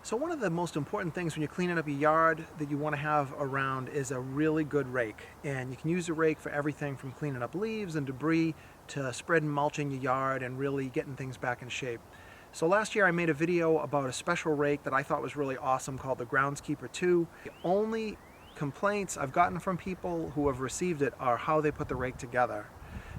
So one of the most important things when you're cleaning up your yard that you want to have around is a really good rake. And you can use a rake for everything from cleaning up leaves and debris to spreading mulch in your yard and really getting things back in shape. So last year I made a video about a special rake that I thought was really awesome called the Groundskeeper II. The only complaints I've gotten from people who have received it are how they put the rake together.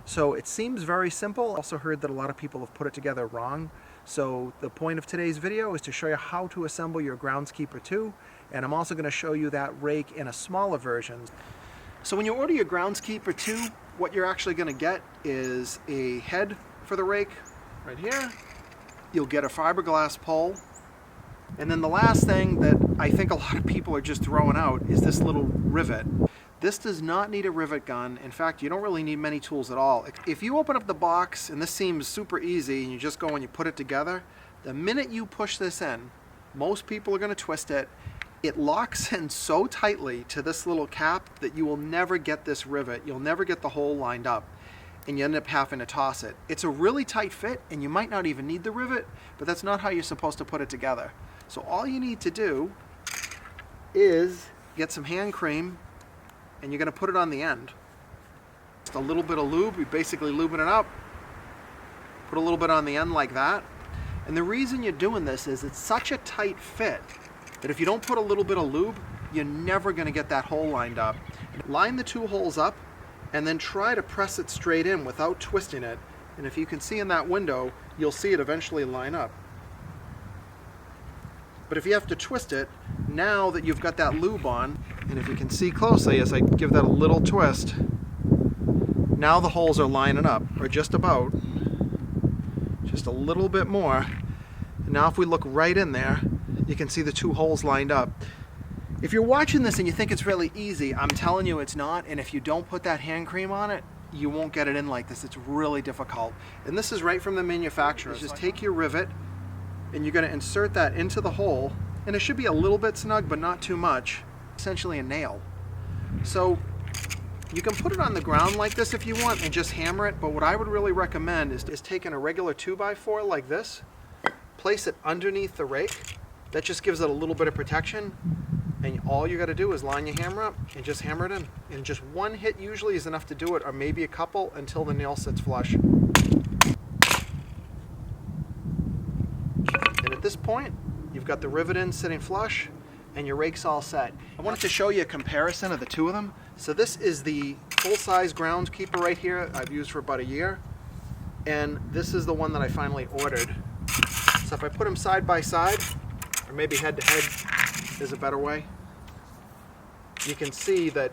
So it seems very simple. I also heard that a lot of people have put it together wrong. So the point of today's video is to show you how to assemble your Groundskeeper II, and I'm also going to show you that rake in a smaller version. So when you order your Groundskeeper II, what you're actually going to get is a head for the rake right here. You'll get a fiberglass pole, and then the last thing that I think a lot of people are just throwing out is this little rivet. This does not need a rivet gun. In fact, you don't really need many tools at all. If you open up the box, and this seems super easy, and you just go and you put it together, the minute you push this in, most people are going to twist it. It locks in so tightly to this little cap that you will never get this rivet. You'll never get the hole lined up, and you end up having to toss it. It's a really tight fit, and you might not even need the rivet, but that's not how you're supposed to put it together. So all you need to do is get some hand cream, and you're going to put it on the end. Just a little bit of lube, you're basically lubing it up. Put a little bit on the end like that. And the reason you're doing this is it's such a tight fit that if you don't put a little bit of lube, you're never going to get that hole lined up. Line the two holes up and then try to press it straight in without twisting it. And if you can see in that window, you'll see it eventually line up. But if you have to twist it, now that you've got that lube on, and if you can see closely as I give that a little twist, now the holes are lining up, or just about, just a little bit more. And now if we look right in there, you can see the two holes lined up. If you're watching this and you think it's really easy, I'm telling you it's not, and if you don't put that hand cream on it, you won't get it in like this. It's really difficult. And this is right from the manufacturer. Just take your rivet, and you're going to insert that into the hole, and it should be a little bit snug but not too much, essentially a nail. So you can put it on the ground like this if you want and just hammer it, but what I would really recommend is taking a regular 2x4 like this, place it underneath the rake. That just gives it a little bit of protection, and all you got to do is line your hammer up and just hammer it in. And just one hit usually is enough to do it, or maybe a couple until the nail sits flush. At this point, you've got the rivet in sitting flush and your rake's all set. I wanted to show you a comparison of the two of them. So this is the full-size Groundskeeper right here I've used for about a year, and this is the one that I finally ordered. So if I put them side by side, or maybe head to head is a better way, you can see that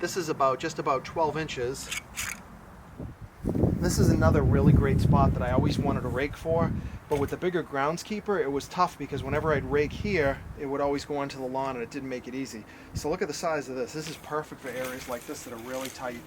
this is just about 12 inches. This is another really great spot that I always wanted a rake for, but with the bigger Groundskeeper, it was tough because whenever I'd rake here, it would always go onto the lawn and it didn't make it easy. So look at the size of this. This is perfect for areas like this that are really tight.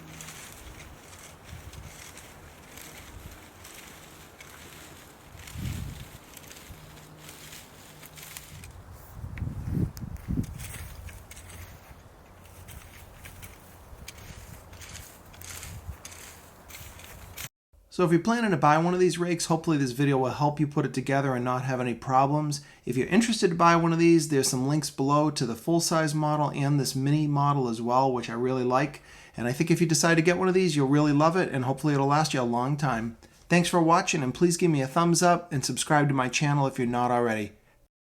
So if you're planning to buy one of these rakes, hopefully this video will help you put it together and not have any problems. If you're interested to buy one of these, there's some links below to the full-size model and this mini model as well, which I really like. And I think if you decide to get one of these, you'll really love it, and hopefully it'll last you a long time. Thanks for watching, and please give me a thumbs up and subscribe to my channel if you're not already.